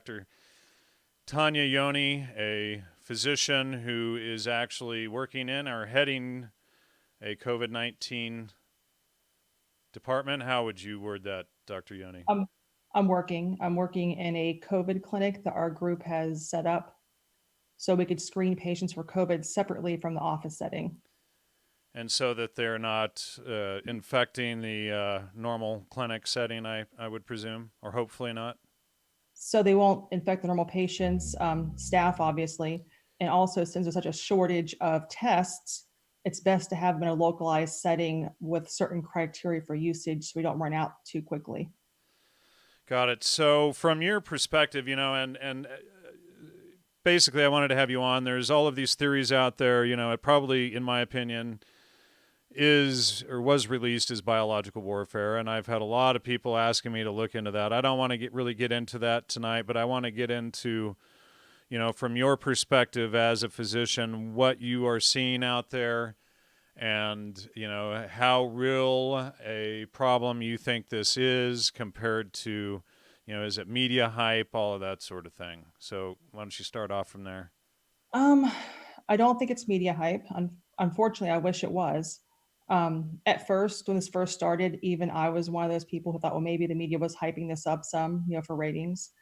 Dr. Tonya Yoney, a physician who is actually working in or heading a COVID-19 department. How would you word that, Dr. Yoney? I'm working. I'm working in a COVID clinic that our group has set up so we could screen patients for COVID separately from the office setting. And so that they're not infecting the normal clinic setting, I would presume, or hopefully not. So they won't infect the normal patients, staff, obviously. And also, since there's such a shortage of tests, it's best to have them in a localized setting with certain criteria for usage so we don't run out too quickly. Got it. So, from your perspective, and basically, I wanted to have you on. There's all of these theories out there. It probably, in my opinion, is or was released as biological warfare, and I've had a lot of people asking me to look into that. I don't want to really get into that tonight, but I want to get into, from your perspective as a physician, what you are seeing out there, and how real a problem you think this is compared to, is it media hype, all of that sort of thing. So why don't you start off from there? Um, I don't think it's media hype. Unfortunately, I wish it was. At first, when this first started, even I was one of those people who thought, well, maybe the media was hyping this up some, for ratings.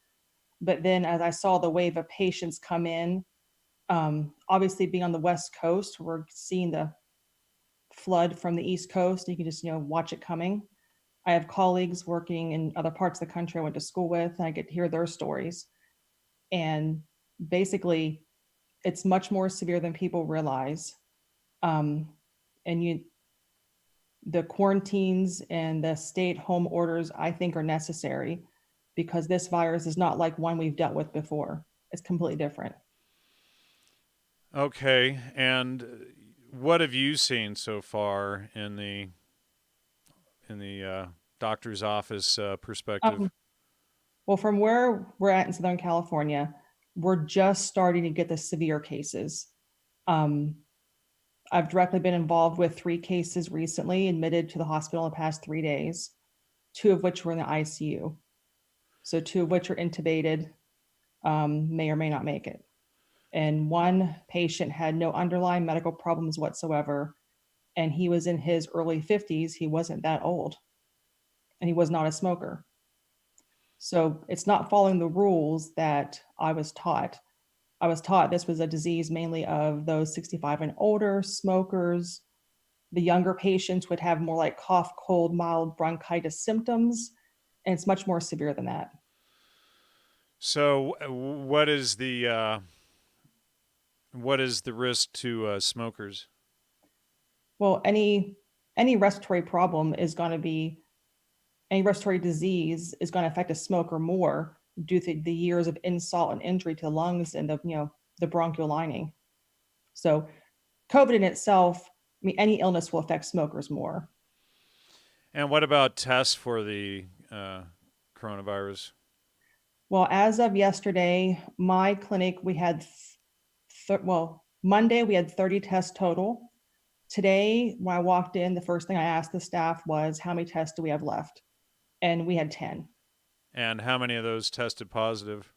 But then as I saw the wave of patients come in, obviously being on the West Coast, we're seeing the flood from the East Coast. You can just, watch it coming. I have colleagues working in other parts of the country I went to school with, and I get to hear their stories. And basically, it's much more severe than people realize. Um, and the quarantines and the stay-at-home orders, I think, are necessary because this virus is not like one we've dealt with before. It's completely different. Okay, and what have you seen so far in the doctor's office perspective? Um, well, from where we're at in Southern California, we're just starting to get the severe cases. Um, I've directly been involved with 3 cases recently admitted to the hospital in the past 3 days, 2 of which were in the ICU. So 2 of which are intubated, may or may not make it. And one patient had no underlying medical problems whatsoever. And he was in his early 50s. He wasn't that old. And he was not a smoker. So it's not following the rules that I was taught. I was taught this was a disease mainly of those 65 and older smokers. The younger patients would have more like cough, cold, mild bronchitis symptoms, and it's much more severe than that. So, what is the risk to smokers? Well, any respiratory problem is going to be any respiratory disease is going to affect a smoker more due to the years of insult and injury to the lungs and the bronchial lining. So COVID in itself, I mean, any illness will affect smokers more. And what about tests for the coronavirus? Well, as of yesterday, my clinic, we had, Monday, we had 30 tests total. Today, when I walked in, the first thing I asked the staff was, how many tests do we have left? And we had 10. And how many of those tested positive?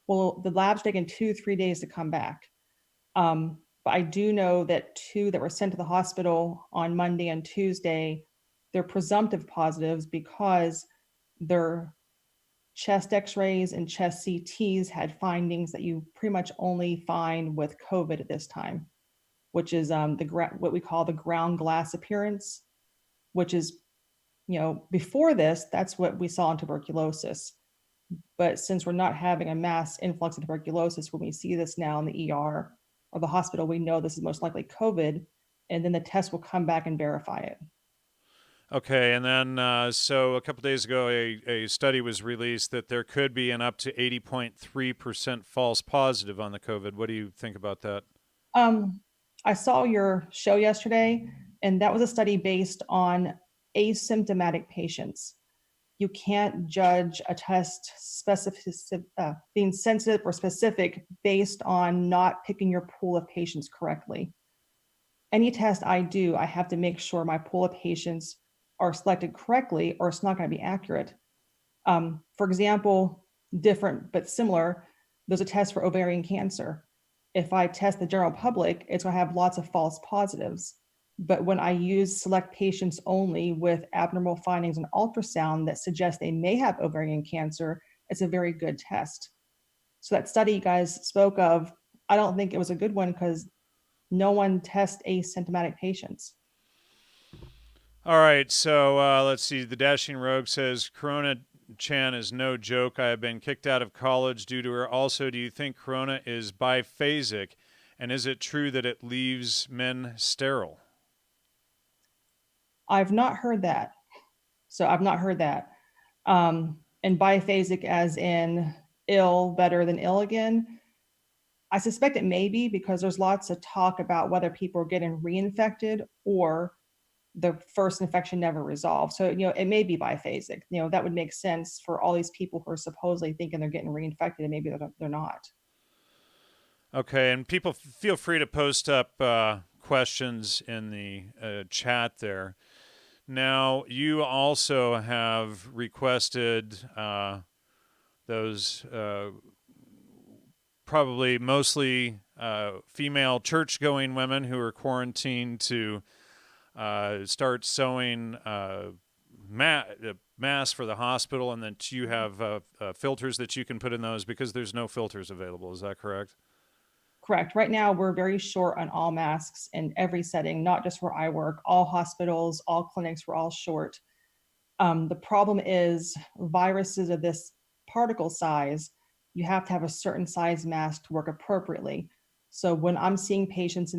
Well, the lab's taken 2, 3 days to come back. But I do know that 2 that were sent to the hospital on Monday and Tuesday, they're presumptive positives because their chest x-rays and chest CTs had findings that you pretty much only find with COVID at this time, which is what we call the ground glass appearance, which is, before this, that's what we saw in tuberculosis. But since we're not having a mass influx of tuberculosis, when we see this now in the ER or the hospital, we know this is most likely COVID, and then the test will come back and verify it. Okay, and then so a couple days ago, a study was released that there could be an up to 80.3% false positive on the COVID. What do you think about that? Um, I saw your show yesterday, and that was a study based on asymptomatic patients. You can't judge a test being sensitive or specific based on not picking your pool of patients correctly. Any test I do, I have to make sure my pool of patients are selected correctly, or it's not going to be accurate. For example, different but similar, there's a test for ovarian cancer. If I test the general public, it's going to have lots of false positives. But when I use select patients only with abnormal findings in ultrasound that suggest they may have ovarian cancer, it's a very good test. So that study you guys spoke of, I don't think it was a good one because no one tests asymptomatic patients. All right, so let's see. The Dashing Rogue says Corona Chan is no joke. I have been kicked out of college due to her. Also, do you think Corona is biphasic? And is it true that it leaves men sterile? I've not heard that. So I've not heard that. And biphasic as in ill, better than ill again. I suspect it may be because there's lots of talk about whether people are getting reinfected or the first infection never resolved. So, it may be biphasic. That would make sense for all these people who are supposedly thinking they're getting reinfected and maybe they're not. Okay, and people feel free to post up questions in the chat there. Now, you also have requested those probably mostly female church-going women who are quarantined to start sewing masks for the hospital, and that you have filters that you can put in those because there's no filters available. Is that correct? Correct. Right now, we're very short on all masks in every setting, not just where I work. All hospitals, all clinics, we're all short. The problem is viruses of this particle size, you have to have a certain size mask to work appropriately. So when I'm seeing patients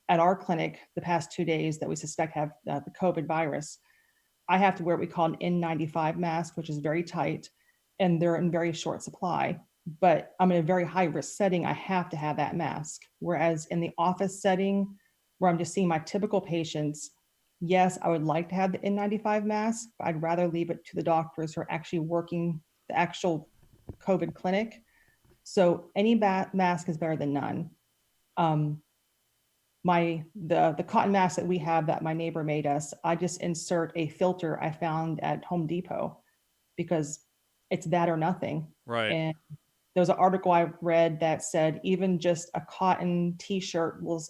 at our clinic the past 2 days that we suspect have the COVID virus, I have to wear what we call an N95 mask, which is very tight, and they're in very short supply. But I'm in a very high risk setting. I have to have that mask. Whereas in the office setting, where I'm just seeing my typical patients, yes, I would like to have the N95 mask, but I'd rather leave it to the doctors who are actually working the actual COVID clinic. So any mask is better than none. Um, the cotton mask that we have that my neighbor made us, I just insert a filter I found at Home Depot because it's that or nothing. Right. And there was an article I read that said even just a cotton T-shirt will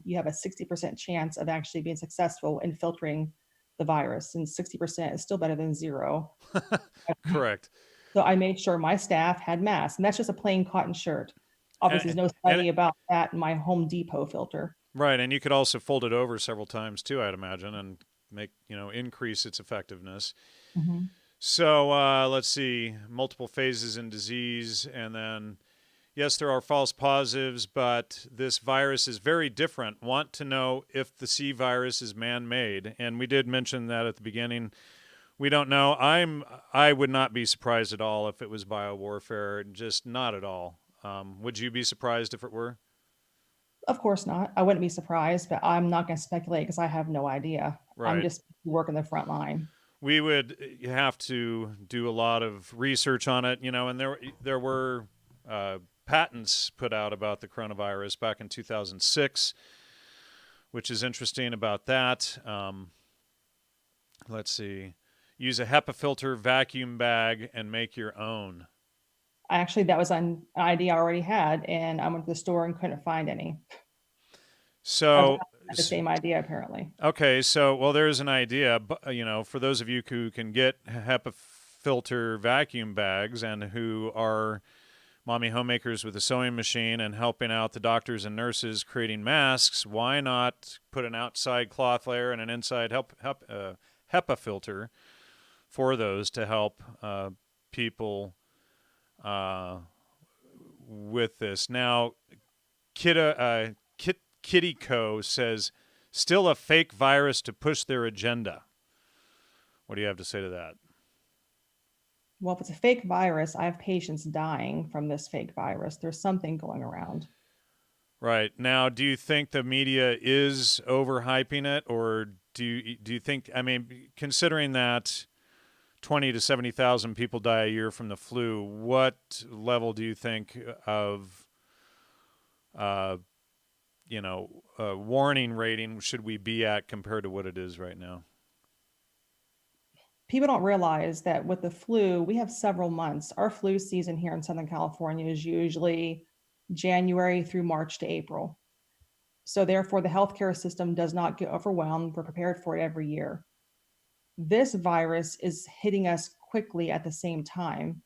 you have a 60% chance of actually being successful in filtering the virus, and 60% is still better than zero. Correct. So I made sure my staff had masks, and that's just a plain cotton shirt. Obviously, And, there's no and study about that in my Home Depot filter. right, and you could also fold it over several times too, I'd imagine, and make increase its effectiveness. Mhm. So let's see, multiple phases in disease, and then yes, there are false positives, but this virus is very different. Want to know if the C virus is man-made, and we did mention that at the beginning. We don't know. I would not be surprised at all if it was biowarfare, just not at all. Would you be surprised if it were? Of course not. I wouldn't be surprised, but I'm not going to speculate because I have no idea. I'm Right. just working the front line. We would have to do a lot of research on it, and there were patents put out about the coronavirus back in 2006, which is interesting about that. Let's see. Use a HEPA filter vacuum bag and make your own. Actually, that was an idea I already had, and I went to the store and couldn't find any. Everyone So, had the same idea, apparently. okay, so well, there's an idea, but for those of you who can get HEPA filter vacuum bags and who are mommy homemakers with a sewing machine and helping out the doctors and nurses creating masks, why not put an outside cloth layer and an inside HEPA filter for those to help people with this? Now, Kitty Co says, still a fake virus to push their agenda. What do you have to say to that? Well, if it's a fake virus, I have patients dying from this fake virus. There's something going around. Right. Now, do you think the media is overhyping it, or do you think, I mean, considering that 20 to 70,000 people die a year from the flu, what level do you think of warning rating should we be at compared to what it is right now? people don't realize that with the flu, we have several months. Our flu season here in Southern California is usually January through March to April. So therefore, the healthcare system does not get overwhelmed. We're prepared for it every year. This virus is hitting us quickly at the same time,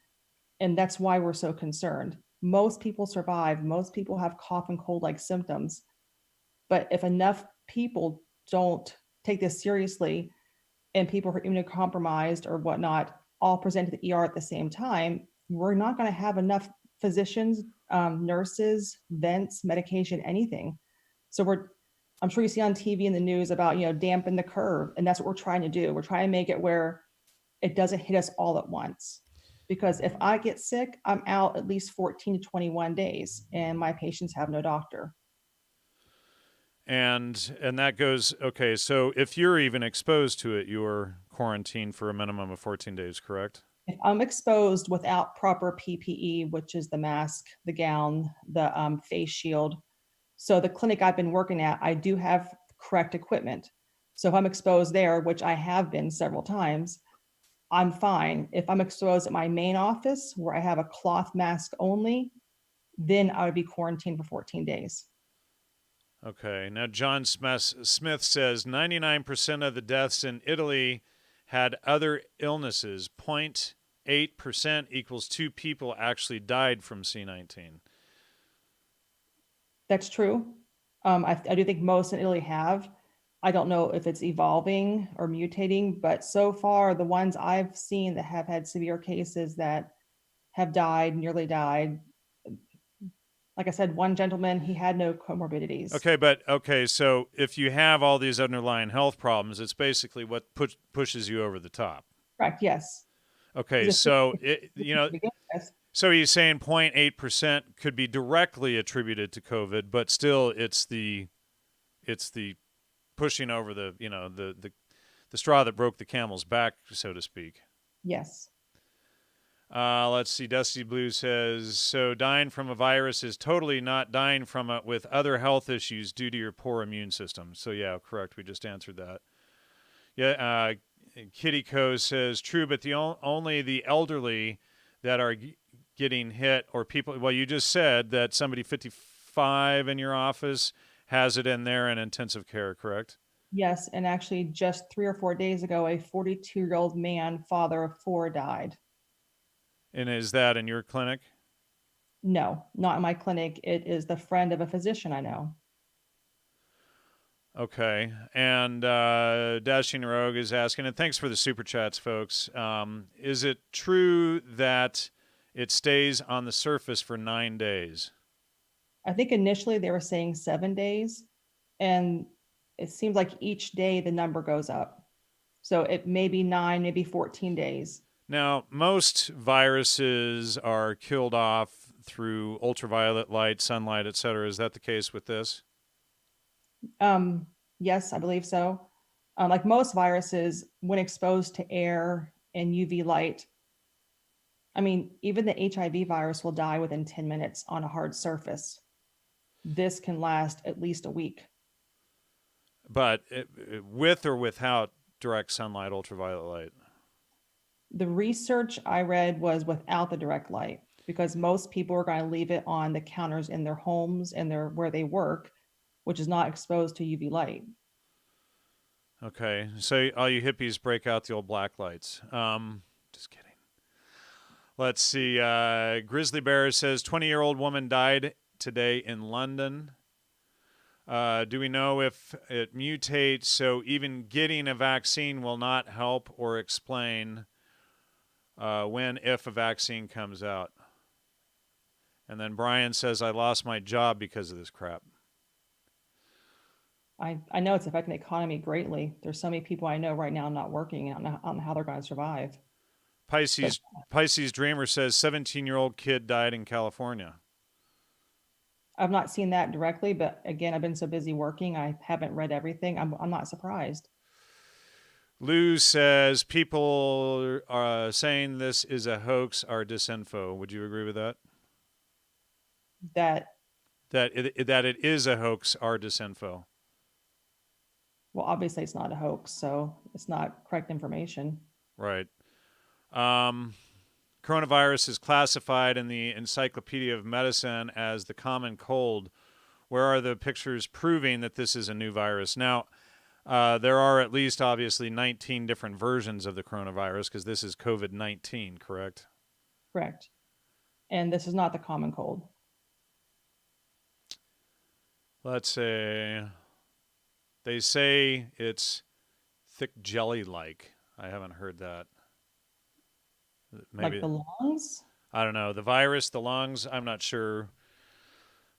and that's why we're so concerned. Most people survive. Most people have cough and cold like symptoms. But if enough people don't take this seriously and people who are immunocompromised or whatnot all present to the ER at the same time, we're not going to have enough physicians, nurses, vents, medication, anything. So I'm sure you see on TV and the news about, dampen the curve. And that's what we're trying to do. We're trying to make it where it doesn't hit us all at once. Because if I get sick, I'm out at least 14 to 21 days and my patients have no doctor. And that goes, okay, so if you're even exposed to it, you're quarantined for a minimum of 14 days, correct? If I'm exposed without proper PPE, which is the mask, the gown, the face shield. So the clinic I've been working at, I do have correct equipment. So if I'm exposed there, which I have been several times, I'm fine. If I'm exposed at my main office where I have a cloth mask only, then I would be quarantined for 14 days. Okay. Now, John Smith says 99% of the deaths in Italy had other illnesses. 0.8% equals 2 people actually died from C19. That's true. I do think most in Italy have. I don't know if it's evolving or mutating, but so far the ones I've seen that have had severe cases that have died, nearly died. Like I said, one gentleman, he had no comorbidities. Okay, so if you have all these underlying health problems, it's basically what pushes you over the top. Correct, yes. Okay, so so he's saying 0.8% could be directly attributed to COVID, but still it's the pushing over the the straw that broke the camel's back, so to speak. Yes. Let's see. Dusty Blue says, so dying from a virus is totally not dying from it with other health issues due to your poor immune system. So, yeah, correct. We just answered that. Yeah. Kitty Co says, true, but only the elderly that are getting hit or people. Well, you just said that somebody 55 in your office has it in there in intensive care, correct? Yes. And actually, just 3 or 4 days ago, a 42-year-old man, father of 4, died. And is that in your clinic? No, not in my clinic. It is the friend of a physician I know. Okay. And Dashing Rogue is asking, and thanks for the super chats, folks. Is it true that it stays on the surface for 9 days? I think initially they were saying 7 days, and it seems like each day the number goes up. So it may be 9, maybe 14 days. Now, most viruses are killed off through ultraviolet light, sunlight, etc. Is that the case with this? Yes, I believe so. Like most viruses, when exposed to air and UV light, I mean, even the HIV virus will die within 10 minutes on a hard surface. This can last at least a week. But with or without direct sunlight, ultraviolet light? The research I read was without the direct light, because most people are going to leave it on the counters in their homes and where they work, which is not exposed to UV light. Okay, so all you hippies break out the old black lights. Just kidding. Let's see. Grizzly Bear says 20-year-old woman died today in London. Do we know if it mutates so even getting a vaccine will not help or explain if a vaccine comes out? And then Brian says, I lost my job because of this crap. I know it's affecting the economy greatly. There's so many people I know right now not working. I don't know how they're going to survive. Pisces Dreamer says 17-year-old kid died in California. I've not seen that directly, but again, I've been so busy working, I haven't read everything. I'm not surprised. Lou says people are saying this is a hoax are disinfo. Would you agree with that? That it is a hoax are disinfo. Well, obviously it's not a hoax, so it's not correct information. Right. Um, Coronavirus is classified in the Encyclopedia of Medicine as the common cold. Where are the pictures proving that this is a new virus? Now, there are at least obviously 19 different versions of the coronavirus because this is COVID-19, correct? Correct. And this is not the common cold. Let's say they say it's thick jelly-like. I haven't heard that. Like Maybe, the lungs? I don't know. The virus, the lungs, I'm not sure.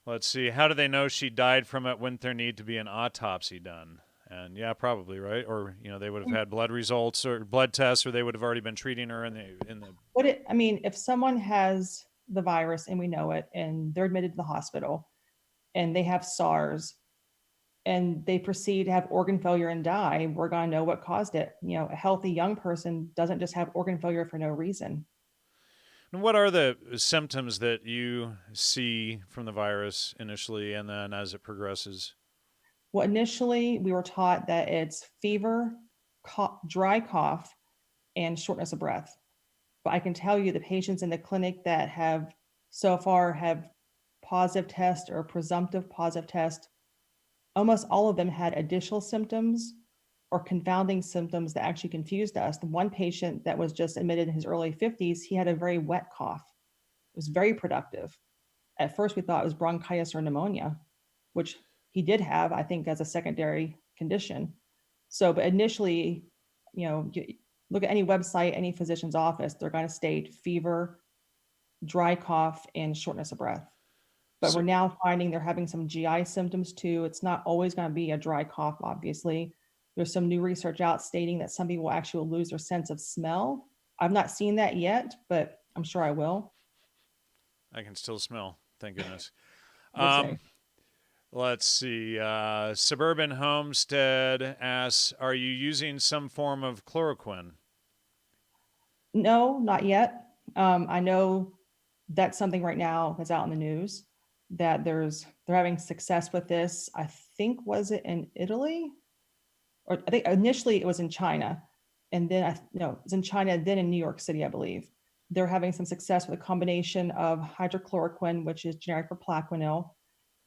Let's see. How do they know she died from it? Wouldn't there need to be an autopsy done? And yeah, probably, right? Or, they would have had blood results or blood tests, or they would have already been treating her in the I mean, if someone has the virus and we know it and they're admitted to the hospital and they have SARS and they proceed to have organ failure and die, we're going to know what caused it. A healthy young person doesn't just have organ failure for no reason. And what are the symptoms that you see from the virus initially and then as it progresses? Well, initially we were taught that it's fever, dry cough, and shortness of breath. But I can tell you the patients in the clinic that have so far have positive test or presumptive positive test, almost all of them had additional symptoms or confounding symptoms that actually confused us. The one patient that was just admitted in his early 50s, he had a very wet cough. It was very productive. At first, we thought it was bronchitis or pneumonia, which he did have, I think, as a secondary condition. So, but initially, you look at any website, any physician's office, they're going to state fever, dry cough, and shortness of breath. But So, we're now finding they're having some GI symptoms too. It's not always going to be a dry cough, obviously. There's some new research out stating that some people actually will lose their sense of smell. I've not seen that yet, but I'm sure I will. I can still smell. Thank goodness. Would say. Let's see. Suburban Homestead asks, "Are you using some form of chloroquine?" No, not yet. I know that's something right now that's out in the news that they're having success with this. I think was it in Italy, or I think initially it was in China, and then no, it was in China, then in New York City, I believe. They're having some success with a combination of hydrochloroquine, which is generic for Plaquenil,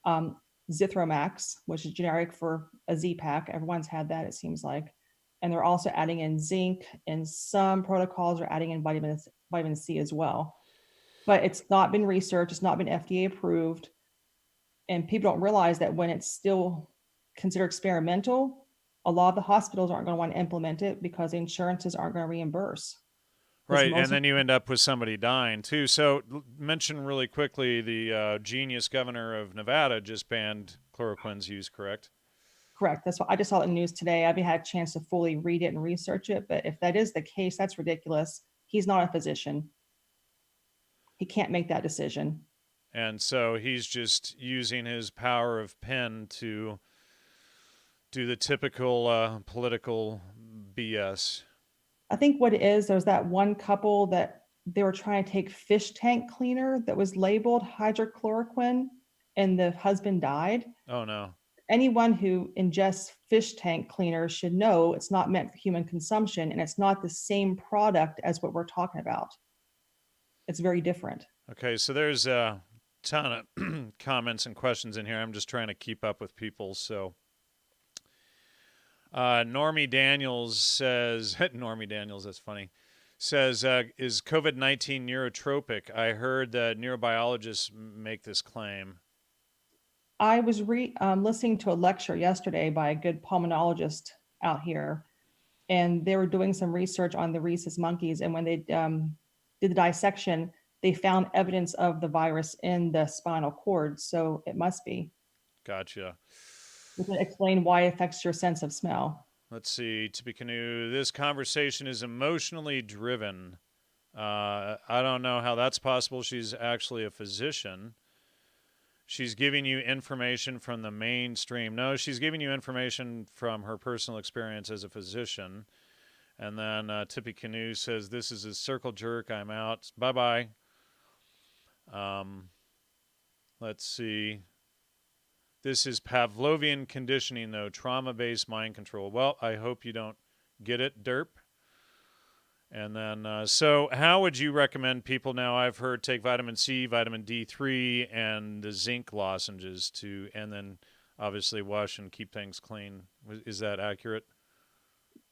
um, Zithromax, which is generic for a Z-Pak. Everyone's had that, it seems like. And they're also adding in zinc, and some protocols are adding in vitamin C as well. But it's not been researched, it's not been FDA approved. And people don't realize that when it's still considered experimental, a lot of the hospitals aren't going to want to implement it because the insurances aren't going to reimburse. Because Right, and most then you end up with somebody dying too. So, mention really quickly the genius governor of Nevada just banned chloroquine's use, correct? correct. That's what I just saw it in the news today. I haven't had a chance to fully read it and research it, but if that is the case, that's ridiculous. He's not a physician. He can't make that decision. And so he's just using his power of pen to do the typical political BS. I think what it is, there's that one couple that they were trying to take fish tank cleaner that was labeled hydrochloroquine and the husband died. Oh no. Anyone who ingests fish tank cleaner should know it's not meant for human consumption and it's not the same product as what we're talking about. It's very different. Okay, so there's a ton of comments and questions in here. I'm just trying to keep up with people. So, Normie Daniels says, Normie Daniels, that's funny, says, is COVID-19 neurotropic? I heard that neurobiologists make this claim. I was listening to a lecture yesterday by a good pulmonologist out here, and they were doing some research on the rhesus monkeys. And when they did the dissection, they found evidence of the virus in the spinal cord. So it must be. Gotcha. We can explain why it affects your sense of smell. Let's see, Tippecanoe. This conversation is emotionally driven. I don't know how that's possible. She's actually a physician. She's giving you information from the mainstream. No, she's giving you information from her personal experience as a physician. And then Tippecanoe says, "This is a circle jerk. I'm out. Bye-bye." Let's see. This is Pavlovian conditioning, though, trauma-based mind control. Well, I hope you don't get it, derp. And then, so how would you recommend people now? I've heard take vitamin C, vitamin D3, and the zinc lozenges and then obviously wash and keep things clean. Is that accurate?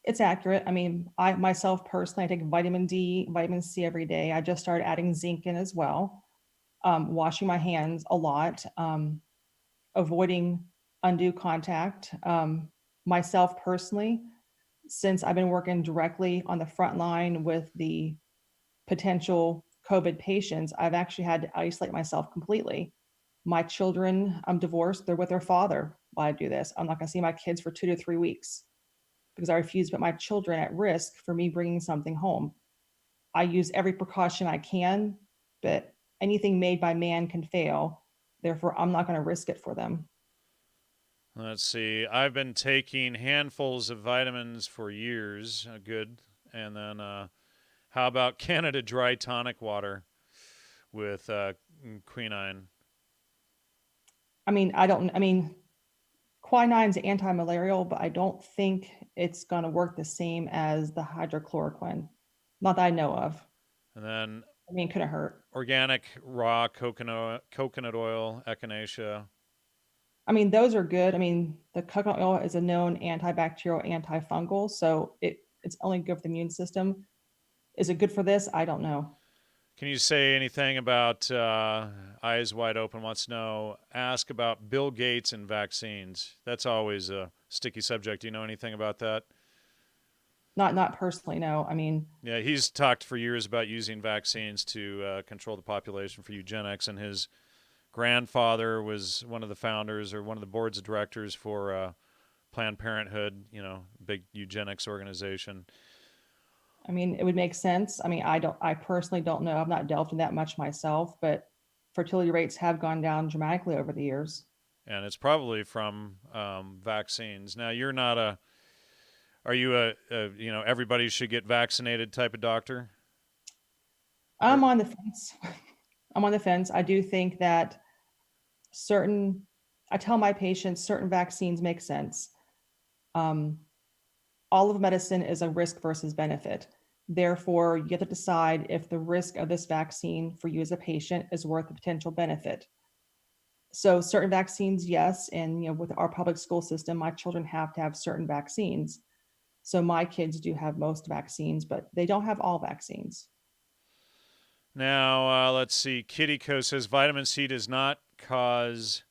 It's accurate. I mean, I myself personally, I take vitamin D, vitamin C every day. I just started adding zinc in as well. Washing my hands a lot, avoiding undue contact. Myself personally, since I've been working directly on the front line with the potential COVID patients, I've actually had to isolate myself completely. My children, I'm divorced, they're with their father while I do this. I'm not going to see my kids for 2 to 3 weeks because I refuse to put my children at risk for me bringing something home. I use every precaution I can, but anything made by man can fail. Therefore, I'm not going to risk it for them. Let's see. I've been taking handfuls of vitamins for years. Good. And then, how about Canada Dry tonic water with quinine? I mean, quinine's anti-malarial, but I don't think it's going to work the same as the hydrochloroquine. Not that I know of. And then I mean, it couldn't hurt. organic raw coconut oil, echinacea. I mean, those are good. I mean, the coconut oil is a known antibacterial, antifungal, so it's only good for the immune system. Is it good for this? I don't know. Can you say anything about Eyes Wide Open wants to know, ask about Bill Gates and vaccines? That's always a sticky subject. Do you know anything about that? Not personally, no. I mean, Yeah, he's talked for years about using vaccines to control the population for eugenics, and his grandfather was one of the founders or one of the boards of directors for Planned Parenthood, big eugenics organization. I mean, it would make sense. I mean, I personally don't know. I've not delved in that much myself, but fertility rates have gone down dramatically over the years. And it's probably from vaccines. Now, you're not a, are you everybody should get vaccinated type of doctor? I'm Or, on the fence. I'm on the fence. I do think that certain, I tell my patients certain vaccines make sense. Um, all of medicine is a risk versus benefit. Therefore, you have to decide if the risk of this vaccine for you as a patient is worth the potential benefit. So certain vaccines, yes, and with our public school system, my children have to have certain vaccines. So my kids do have most vaccines, but they don't have all vaccines. now, let's see. Kittyco says vitamin C does not cause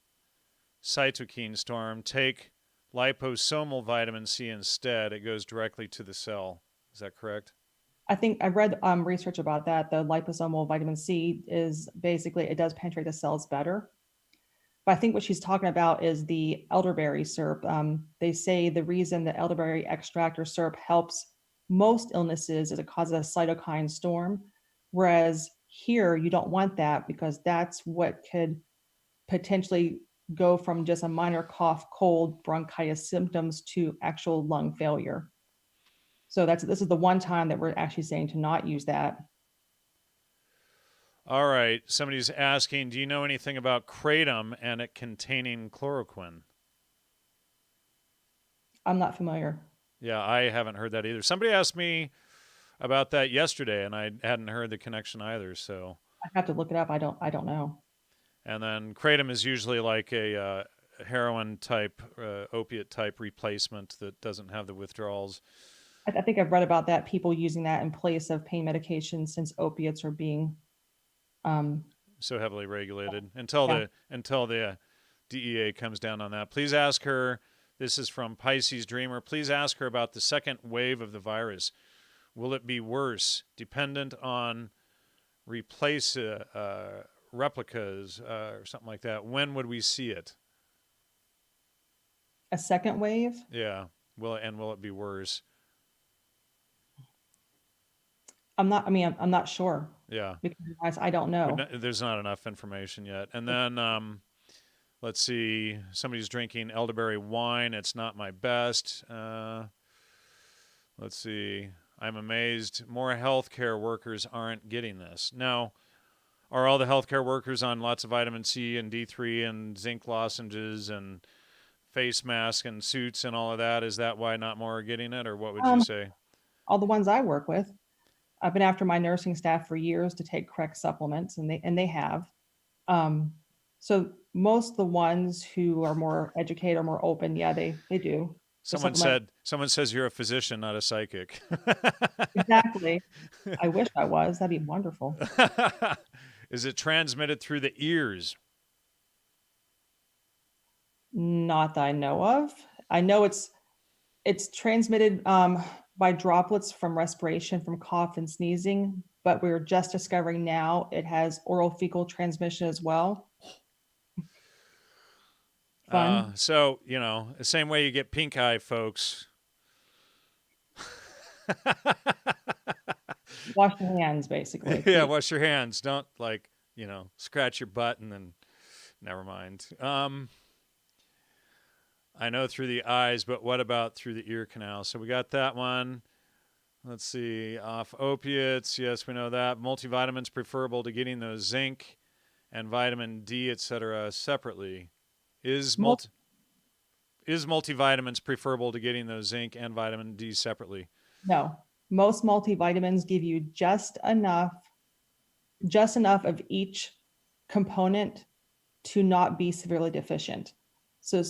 cytokine storm. Take liposomal vitamin C instead. It goes directly to the cell. Is that correct? I think I've read research about that. The liposomal vitamin C is basically, it does penetrate the cells better. But I think what she's talking about is the elderberry syrup. They say the reason the elderberry extract or syrup helps most illnesses is it causes a cytokine storm. Whereas here, you don't want that because that's what could potentially go from just a minor cough, cold, bronchitis symptoms to actual lung failure. So this is the one time that we're actually saying to not use that. All right. Somebody's asking, do you know anything about kratom and it containing chloroquine? I'm not familiar. Yeah, I haven't heard that either. Somebody asked me about that yesterday, and I hadn't heard the connection either. So, I have to look it up. I don't know. and then kratom is usually like a heroin type, opiate type replacement that doesn't have the withdrawals. I think I've read about that, people using that in place of pain medication since opiates are being, um, So heavily regulated yeah. until the DEA comes down on that. Please ask her. This is from Pisces Dreamer. Please ask her about the second wave of the virus. Will it be worse, dependent on replicas or something like that? When would we see it? A second wave. Yeah. Will it be worse? I'm not sure Yeah. because I don't know. There's not enough information yet. And then let's see. Somebody's drinking elderberry wine. It's not my best. Let's see. I'm amazed more healthcare workers aren't getting this. Now, are all the healthcare workers on lots of vitamin C and D3 and zinc lozenges and face masks and suits and all of that? Is that why not more are getting it, or what would you Um, say? all the ones I work with. I've been after my nursing staff for years to take correct supplements, and they have. Um, so most of the ones who are more educated or more open, yeah, they do the supplement. Someone says you're a physician, not a psychic. Exactly. I wish I was. That'd be wonderful. Is it transmitted through the ears? Not that I know of. I know it's transmitted by droplets from respiration, from cough and sneezing, but we're just discovering now it has oral fecal transmission as well. Fun. So, the same way you get pink eye, folks. Wash your hands, basically, Yeah, please. wash your hands. Don't, scratch your butt and then, never mind. I know through the eyes, but what about through the ear canal? So we got that one. Let's see. Off opiates. Yes, we know that. Multivitamins preferable to getting those zinc and vitamin D, etc. separately. Is Mul- multivitamins preferable to getting those zinc and vitamin D separately? no, most multivitamins give you just enough of each component to not be severely deficient. So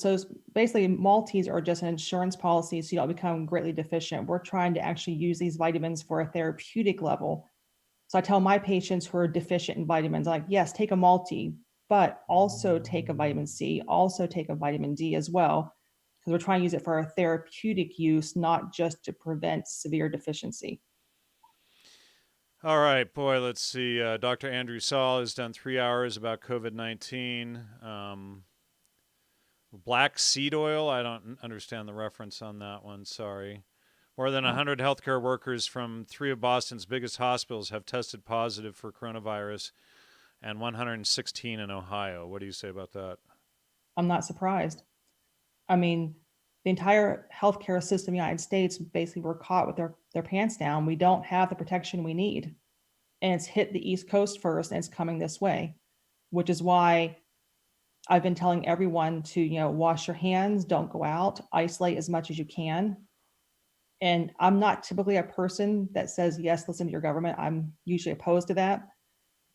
basically, multis are just an insurance policy, so you don't become greatly deficient. We're trying to actually use these vitamins for a therapeutic level. So I tell my patients who are deficient in vitamins, like, yes, take a multi, but also take a vitamin C, also take a vitamin D as well, because we're trying to use it for a therapeutic use, not just to prevent severe deficiency. All right, boy, let's see. Dr. Andrew Saul has done 3 hours about COVID-19. Black seed oil, I don't understand the reference on that one, sorry. More than 100 healthcare workers from 3 of Boston's biggest hospitals have tested positive for coronavirus, and 116 in Ohio. What do you say about that? I'm not surprised. I mean, the entire healthcare system in the United States basically were caught with their pants down. We don't have the protection we need. And it's hit the East Coast first and it's coming this way, which is why I've been telling everyone to, wash your hands, don't go out, isolate as much as you can. And I'm not typically a person that says, yes, listen to your government. I'm usually opposed to that.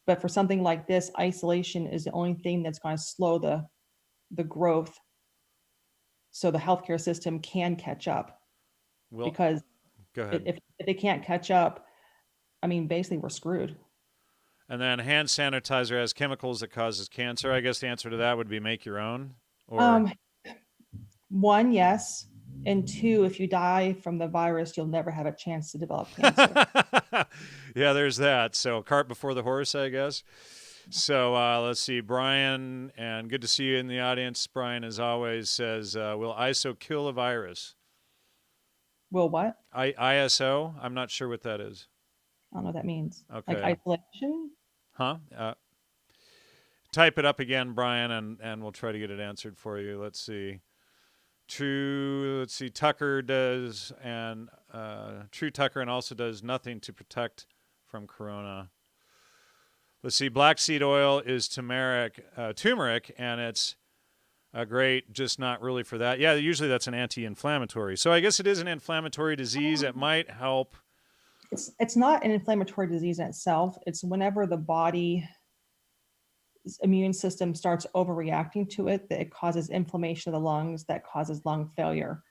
But for something like this, isolation is the only thing that's going to slow the growth so the healthcare system can catch up. Well, Because go ahead. if they can't catch up, I mean, basically we're screwed. And then hand sanitizer has chemicals that causes cancer. I guess the answer to that would be make your own. Or Um, One, yes. And two, if you die from the virus, you'll never have a chance to develop cancer. yeah, there's that. So cart before the horse, I guess. So let's see, Brian, and good to see you in the audience. Brian, as always, says, "Will ISO kill a virus?" Will what? ISO. I'm not sure what that is. I don't know what that means. Like Okay. isolation? Huh? Type it up again, Brian, and we'll try to get it answered for you. Let's see. True. Let's see. Tucker does, and True Tucker, and also does nothing to protect from corona. Let's see. Black seed oil is turmeric, and it's great, just not really for that. Yeah, usually that's an anti-inflammatory. So I guess it is an inflammatory disease. It might help. It's not an inflammatory disease in itself. It's whenever the body's immune system starts overreacting to it, that it causes inflammation of the lungs, that causes lung failure.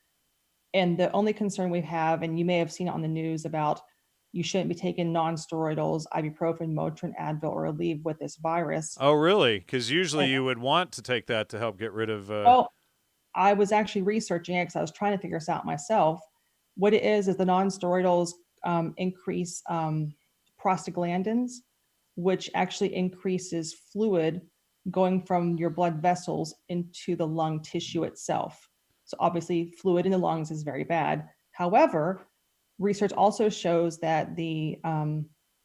And the only concern we have, and you may have seen it on the news about you shouldn't be taking non-steroidals, ibuprofen, Motrin, Advil, or Aleve with this virus. Oh, really? Because usually And, you would want to take that to help get rid of. well, I was actually researching it because I was trying to figure this out myself. What it is the non-steroidals increase prostaglandins, which actually increases fluid going from your blood vessels into the lung tissue itself. So obviously, fluid in the lungs is very bad. However, research also shows that the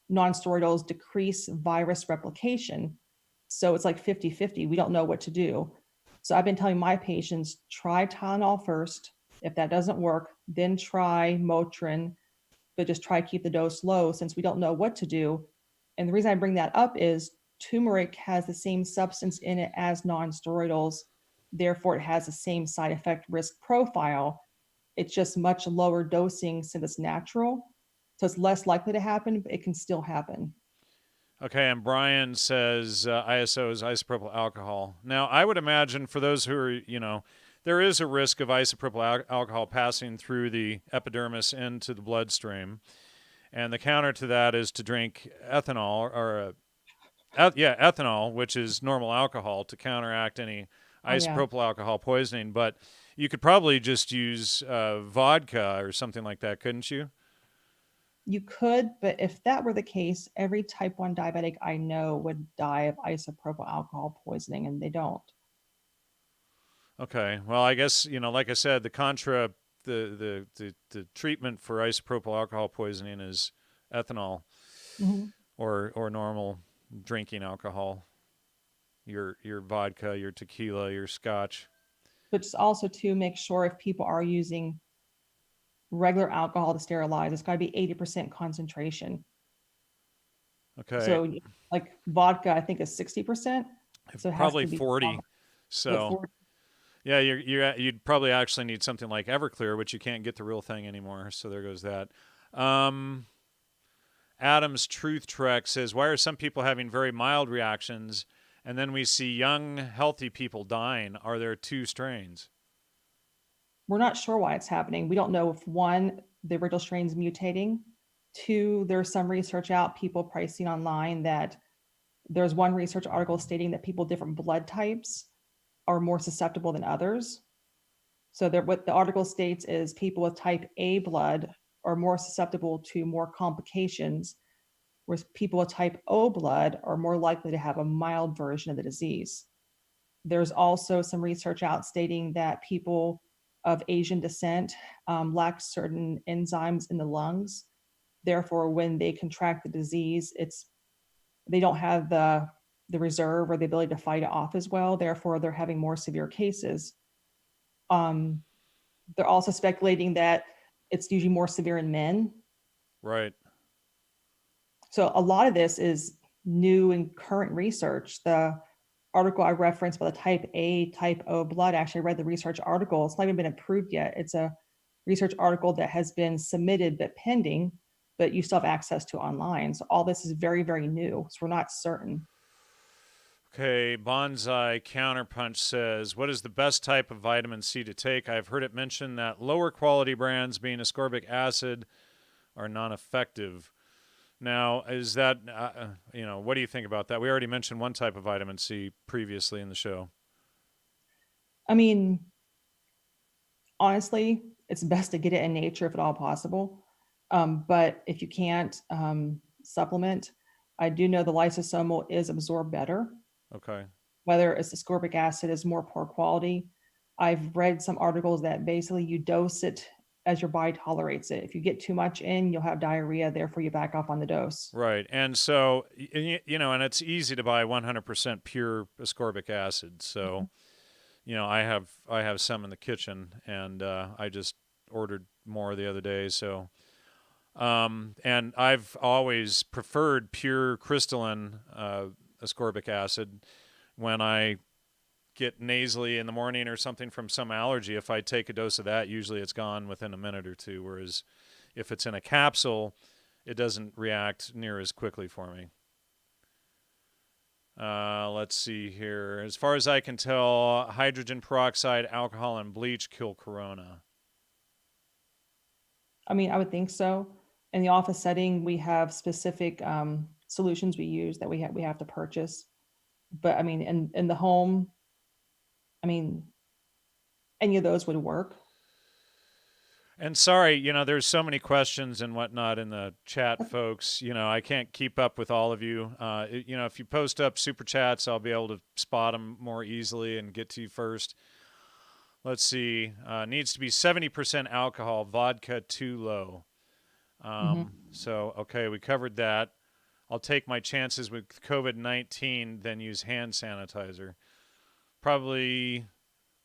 non-steroidals decrease virus replication. So it's like 50-50. We don't know what to do. So I've been telling my patients, try Tylenol first. If that doesn't work, then try Motrin, but just try to keep the dose low since we don't know what to do. And the reason I bring that up is turmeric has the same substance in it as non-steroidals. Therefore, it has the same side effect risk profile. It's just much lower dosing since it's natural. So it's less likely to happen, but it can still happen. Okay, and Brian says ISO is isopropyl alcohol. Now, I would imagine for those who are, there is a risk of isopropyl alcohol passing through the epidermis into the bloodstream. And the counter to that is to drink ethanol ethanol, which is normal alcohol, to counteract any Oh yeah, isopropyl alcohol poisoning. But you could probably just use vodka or something like that, couldn't you? you could, but if that were the case, every type 1 diabetic I know would die of isopropyl alcohol poisoning, and they don't. Okay. Well, I guess like I said, the treatment for isopropyl alcohol poisoning is ethanol Mhm. or normal drinking alcohol. Your vodka, your tequila, your scotch. But just also to make sure if people are using regular alcohol to sterilize, it's got to be 80% concentration. Okay. So like vodka, I think is 60%. So it has Probably to be 40. with So 40. yeah, you'd probably actually need something like Everclear, which you can't get the real thing anymore. So there goes that. Um, Adam's Truth Trek says, why are some people having very mild reactions and then we see young, healthy people dying? Are there two strains? We're not sure why it's happening. We don't know if one, the original strain's mutating. Two, there's some research out, people pricing online that there's one research article stating that people with different blood types are more susceptible than others. So that what the article states is people with type A blood are more susceptible to more complications, whereas people with type O blood are more likely to have a mild version of the disease. There's also some research out stating that people of Asian descent lack certain enzymes in the lungs. Therefore, when they contract the disease, they don't have the reserve or the ability to fight it off as well. Therefore, they're having more severe cases. Um, they're also speculating that it's usually more severe in men. Right. So a lot of this is new and current research. The article I referenced about the type A, type O blood, actually I read the research article. It's not even been approved yet. It's a research article that has been submitted but pending, but you still have access to online. So all this is very, very new. So we're not certain. Okay, Bonsai Counterpunch says, what is the best type of vitamin C to take? I've heard it mentioned that lower quality brands, being ascorbic acid, are non effective. Now, is that, what do you think about that? We already mentioned one type of vitamin C previously in the show. I mean, honestly, it's best to get it in nature if at all possible. But if you can't supplement, I do know the lysosomal is absorbed better. Okay. Whether it's ascorbic acid is more poor quality. I've read some articles that basically you dose it as your body tolerates it. If you get too much in, you'll have diarrhea, therefore you back off on the dose. Right. And so, and it's easy to buy 100% pure ascorbic acid. So, I have some in the kitchen, and I just ordered more the other day. So, and I've always preferred pure crystalline ascorbic acid when I get nasally in the morning or something from some allergy. If I take a dose of that, usually it's gone within a minute or two. Whereas if it's in a capsule, it doesn't react near as quickly for me. Let's see here. As far as I can tell, hydrogen peroxide, alcohol, and bleach kill corona. I mean, I would think so. In the office setting, we have specific solutions we use that we have to purchase. But I mean, in the home, I mean, any of those would work. And sorry, there's so many questions and whatnot in the chat, folks. I can't keep up with all of you. If you post up super chats, I'll be able to spot them more easily and get to you first. Let's see. Needs to be 70% alcohol, vodka too low. Mhm. So, okay, we covered that. I'll take my chances with COVID-19, then use hand sanitizer. Probably,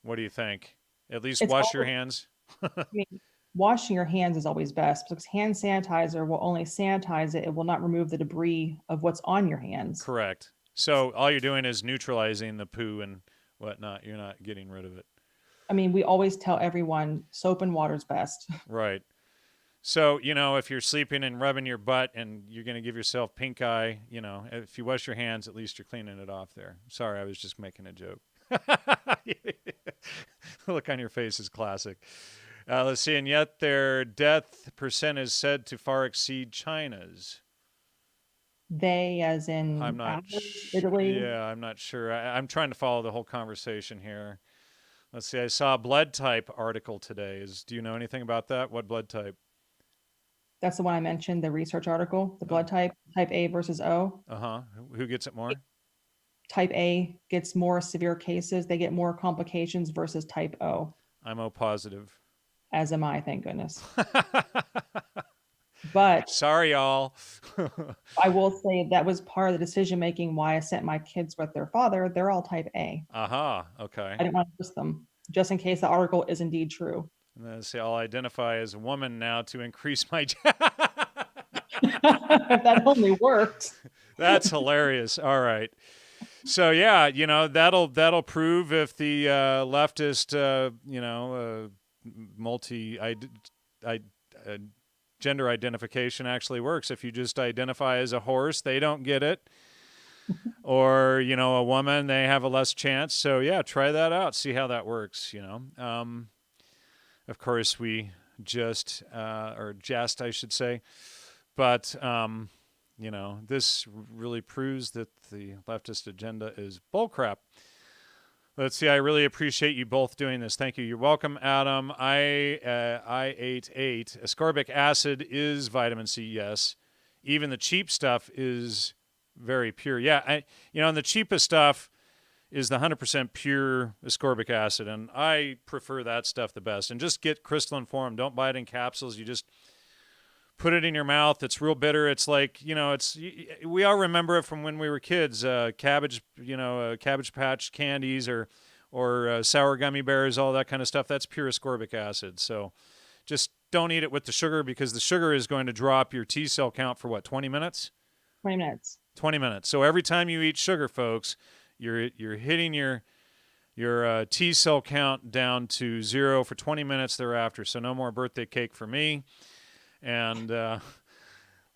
what do you think? At least It's wash your always, hands? I mean, washing your hands is always best because hand sanitizer will only sanitize it. It will not remove the debris of what's on your hands. Correct. So all you're doing is neutralizing the poo and whatnot. You're not getting rid of it. I mean, we always tell everyone soap and water is best. Right. So, if you're sleeping and rubbing your butt and you're going to give yourself pink eye, if you wash your hands, at least you're cleaning it off there. Sorry, I was just making a joke. The look on your face is classic. Let's see, and yet their death percent is said to far exceed China's. They, as I'm in not, ours, Italy. yeah, I'm not sure. I'm trying to follow the whole conversation here. Let's see, I saw a blood type article today. Do you know anything about that? What blood type? That's the one I mentioned, the research article, the blood type A versus O. Uh-huh. Who gets it more? Type A gets more severe cases. They get more complications versus type O, I'm O positive. as am I, thank goodness. But Sorry, y'all. I will say that was part of the decision making why I sent my kids with their father. They're all type A. Aha. Okay. I didn't want to risk them just in case the article is indeed true. And then say I'll identify as a woman now to increase my. That only worked. That's hilarious. All right. So yeah, that'll prove if the leftist, multi gender identification actually works. If you just identify as a horse, they don't get it. Or, a woman, they have a less chance. So yeah, try that out. See how that works, Of course, we or jest, I should say. But, this really proves that the leftist agenda is bullcrap. Let's see. I really appreciate you both doing this. Thank you. You're welcome, Adam. I-88. Ascorbic acid is vitamin C, yes. Even the cheap stuff is very pure. Yeah, and the cheapest stuff is the 100% pure ascorbic acid, and I prefer that stuff the best. And just get crystalline form. Don't buy it in capsules. You just put it in your mouth. It's real bitter. It's like, we all remember it from when we were kids. Cabbage Patch candies or sour gummy bears, all that kind of stuff. That's pure ascorbic acid. So just don't eat it with the sugar, because the sugar is going to drop your T cell count for 20 minutes? 20 minutes. 20 minutes. So every time you eat sugar, folks, you're hitting your T cell count down to 0 for 20 minutes thereafter. So no more birthday cake for me. And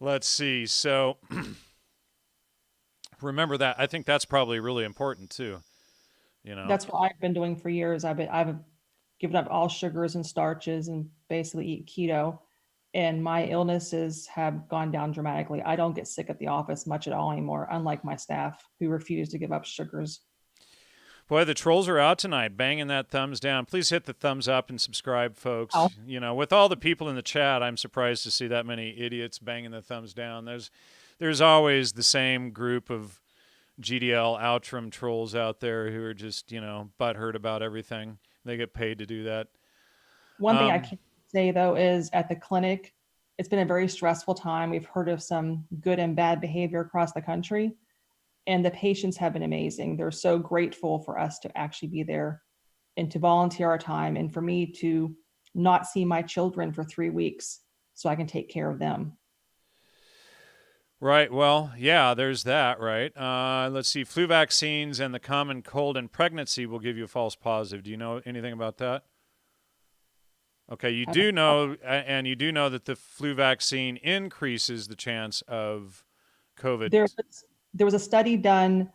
let's see. So remember that. I think that's probably really important too. That's what I've been doing for years. I've given up all sugars and starches and basically eat keto. And my illnesses have gone down dramatically. I don't get sick at the office much at all anymore, unlike my staff who refuse to give up sugars. Boy, the trolls are out tonight, banging that thumbs down. Please hit the thumbs up and subscribe, folks. Oh. With all the people in the chat, I'm surprised to see that many idiots banging the thumbs down. There's always the same group of GDL Outram trolls out there who are just, butthurt about everything. They get paid to do that. One thing I can say, though, is at the clinic, it's been a very stressful time. We've heard of some good and bad behavior across the country, and the patients have been amazing. They're so grateful for us to actually be there and to volunteer our time, and for me to not see my children for 3 weeks so I can take care of them. Right. Well, yeah, there's that, right? Let's see. Flu vaccines and the common cold and pregnancy will give you a false positive. Do you know anything about that? Okay, you do know, and you do know that the flu vaccine increases the chance of COVID. There was a study done,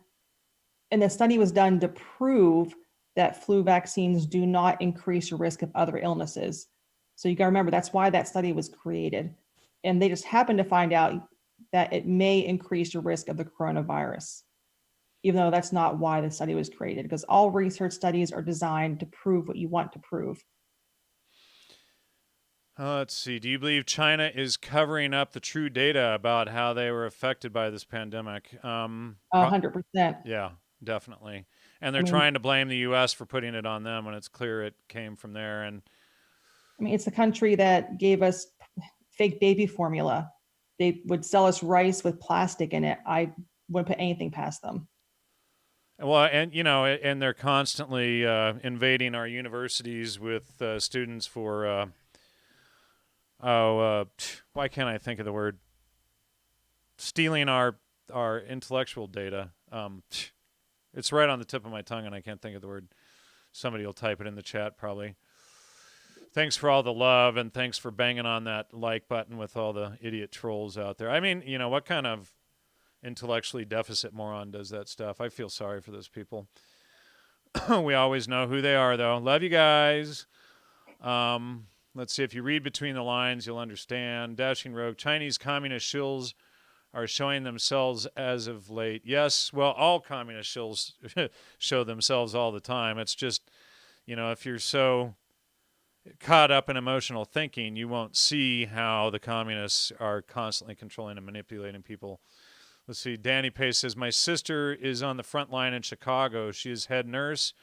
and the study was done to prove that flu vaccines do not increase your risk of other illnesses. So you got to remember, that's why that study was created. And they just happened to find out that it may increase your risk of the coronavirus, even though that's not why the study was created, because all research studies are designed to prove what you want to prove. Let's see. Do you believe China is covering up the true data about how they were affected by this pandemic? 100%. Yeah, definitely. And they're trying to blame the U.S. for putting it on them when it's clear it came from there. And it's the country that gave us fake baby formula. They would sell us rice with plastic in it. I wouldn't put anything past them. Well, and they're constantly invading our universities with students for, why can't I think of the word? Stealing our intellectual data. It's right on the tip of my tongue, and I can't think of the word. Somebody will type it in the chat, probably. Thanks for all the love, and thanks for banging on that like button with all the idiot trolls out there. I mean, what kind of intellectually deficit moron does that stuff? I feel sorry for those people. We always know who they are, though. Love you guys. Let's see. If you read between the lines, you'll understand. Dashing Rogue. Chinese communist shills are showing themselves as of late. Yes, well, all communist shills show themselves all the time. It's just, if you're so caught up in emotional thinking, you won't see how the communists are constantly controlling and manipulating people. Let's see. Danny Pace says, my sister is on the front line in Chicago. She is head nurse.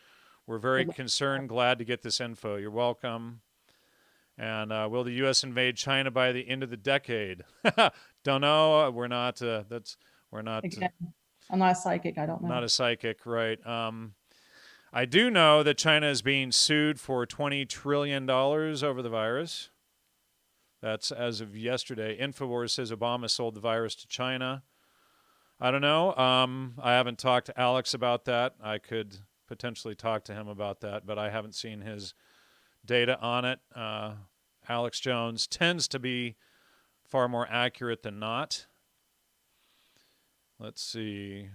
We're very concerned. Glad to get this info. You're welcome. And will the U.S. invade China by the end of the decade? Don't know. We're not. We're not. Again, I'm not a psychic. I don't know. Not a psychic, right? I do know that China is being sued for $20 trillion over the virus. That's as of yesterday. InfoWars says Obama sold the virus to China. I don't know. I haven't talked to Alex about that. I could potentially talk to him about that, but I haven't seen his data on it. Alex Jones tends to be far more accurate than not. Let's see.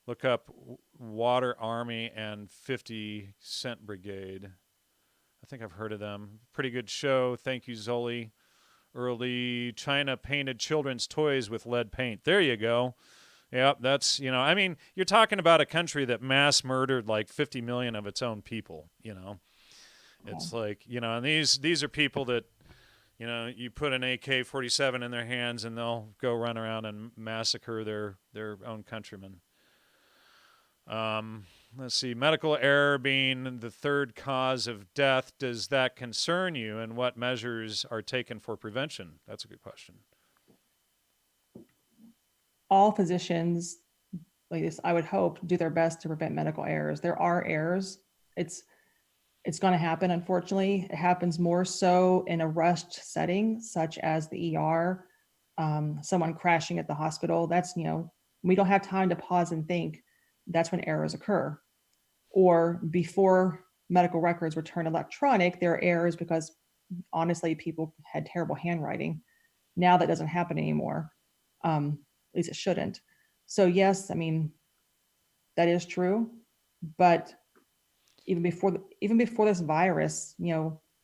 Look up Water Army and 50 Cent Brigade. I think I've heard of them. Pretty good show. Thank you, Zoli. Early China painted children's toys with lead paint. There you go. Yep, that's, you're talking about a country that mass murdered like 50 million of its own people, It's like, and these are people that, you put an AK-47 in their hands and they'll go run around and massacre their own countrymen. Let's see. Medical error being the third cause of death. Does that concern you, and what measures are taken for prevention? That's a good question. All physicians, like this, I would hope, do their best to prevent medical errors. There are errors. It's going to happen, unfortunately. It happens more so in a rushed setting, such as the ER, someone crashing at the hospital. That's, we don't have time to pause and think. That's when errors occur. Or before medical records were turned electronic, there are errors because, honestly, people had terrible handwriting. Now that doesn't happen anymore. At least it shouldn't. So yes, that is true. But even before this virus,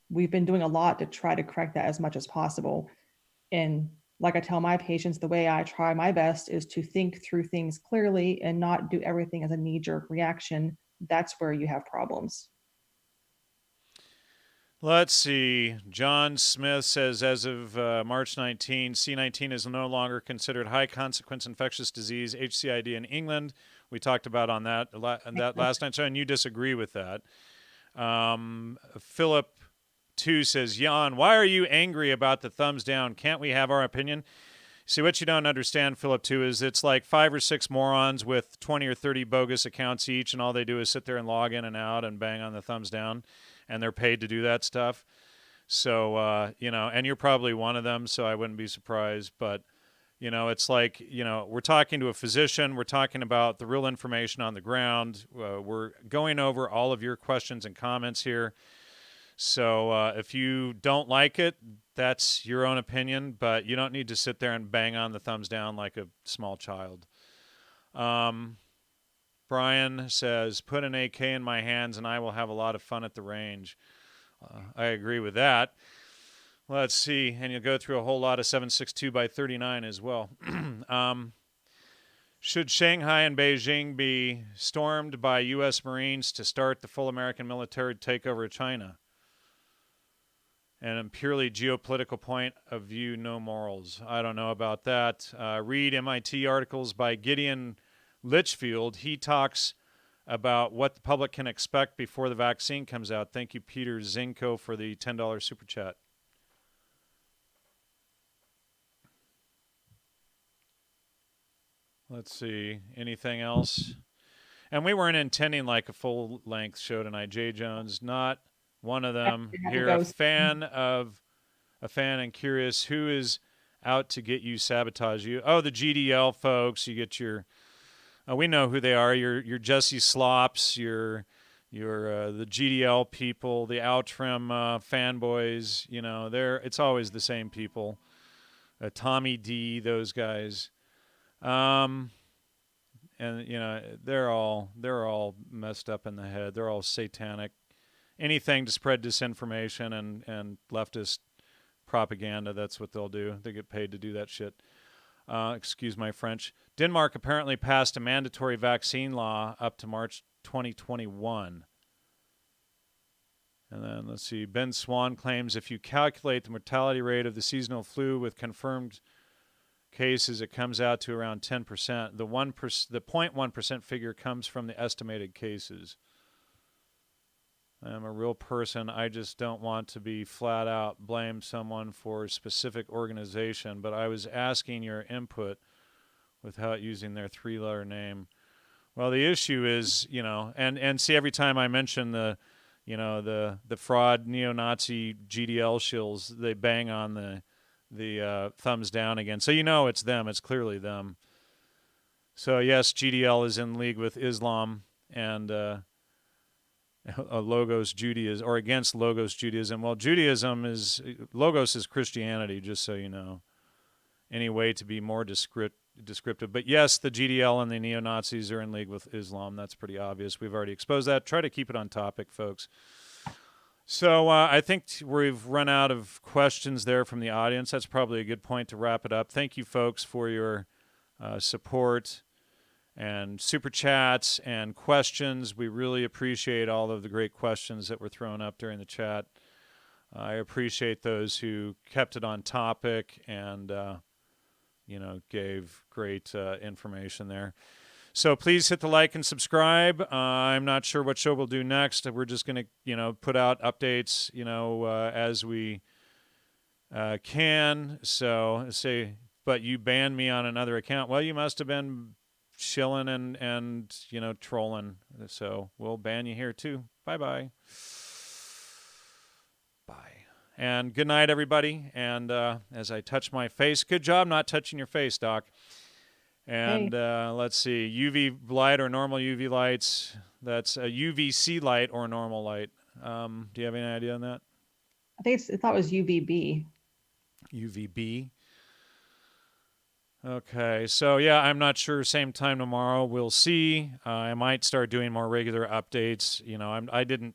we've been doing a lot to try to correct that as much as possible. And like I tell my patients, the way I try my best is to think through things clearly and not do everything as a knee-jerk reaction. That's where you have problems. Let's see. John Smith says, as of March 19, C19 is no longer considered high-consequence infectious disease, HCID, in England. We talked about on that last night, and you disagree with that. Philip 2 says, Jan, why are you angry about the thumbs down? Can't we have our opinion? See, what you don't understand, Philip 2, is it's like 5 or 6 morons with 20 or 30 bogus accounts each, and all they do is sit there and log in and out and bang on the thumbs down, and they're paid to do that stuff. So, and you're probably one of them, so I wouldn't be surprised. But, it's like, we're talking to a physician. We're talking about the real information on the ground. We're going over all of your questions and comments here. So if you don't like it, that's your own opinion, but you don't need to sit there and bang on the thumbs down like a small child. Brian says, put an AK in my hands and I will have a lot of fun at the range. I agree with that. Let's see, and you'll go through a whole lot of 7.62 by 39 as well. Should Shanghai and Beijing be stormed by U.S. Marines to start the full American military takeover of China? And a purely geopolitical point of view, no morals. I don't know about that. Read MIT articles by Gideon Litchfield. He talks about what the public can expect before the vaccine comes out. Thank you, Peter Zinko, for the $10 super chat. Let's see. Anything else? And we weren't intending like a full-length show tonight. Jay Jones, not one of them. You're a fan and curious. Who is out to get you, sabotage you? Oh, the GDL folks. You get your... we know who they are. Your Jesse Slops, your the GDL people, the Outram fanboys. It's always the same people. Tommy D, those guys. And they're all messed up in the head. They're all satanic. Anything to spread disinformation and leftist propaganda, that's what they'll do. They get paid to do that shit. Excuse my French. Denmark apparently passed a mandatory vaccine law up to March 2021. And then let's see. Ben Swan claims if you calculate the mortality rate of the seasonal flu with confirmed cases, it comes out to around 10%. The 0.1% figure comes from the estimated cases. I'm a real person. I just don't want to be flat out blame someone for a specific organization, but I was asking your input without using their 3-letter name. Well, the issue is, and see, every time I mention the fraud neo-Nazi GDL shills, they bang on the thumbs down again. So it's them. It's clearly them. So yes, GDL is in league with Islam and Logos Judaism, or against Logos Judaism. Well, Logos is Christianity, just so you know. Any way to be more descriptive. But yes, the GDL and the neo-Nazis are in league with Islam. That's pretty obvious. We've already exposed that. Try to keep it on topic, folks. So I think we've run out of questions there from the audience. That's probably a good point to wrap it up. Thank you, folks, for your support and super chats and questions. We really appreciate all of the great questions that were thrown up during the chat. I appreciate those who kept it on topic and gave great information there. So please hit the like and subscribe. I'm not sure what show we'll do next. We're just going to, put out updates, as we can. So but you banned me on another account. Well, you must have been shilling and trolling. So we'll ban you here too. Bye-bye. Bye. And good night, everybody. And as I touch my face, good job not touching your face, Doc. And let's see, UV light or normal UV lights. That's a UVC light or normal light. Do you have any idea on that? I thought it was UVB. UVB. Okay, so yeah, I'm not sure. Same time tomorrow. We'll see. I might start doing more regular updates. I didn't.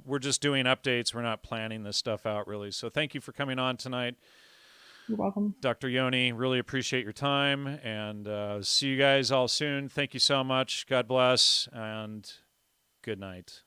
We're just doing updates. We're not planning this stuff out really. So thank you for coming on tonight. You're welcome. Dr. Yoney, really appreciate your time, and see you guys all soon. Thank you so much. God bless, and good night.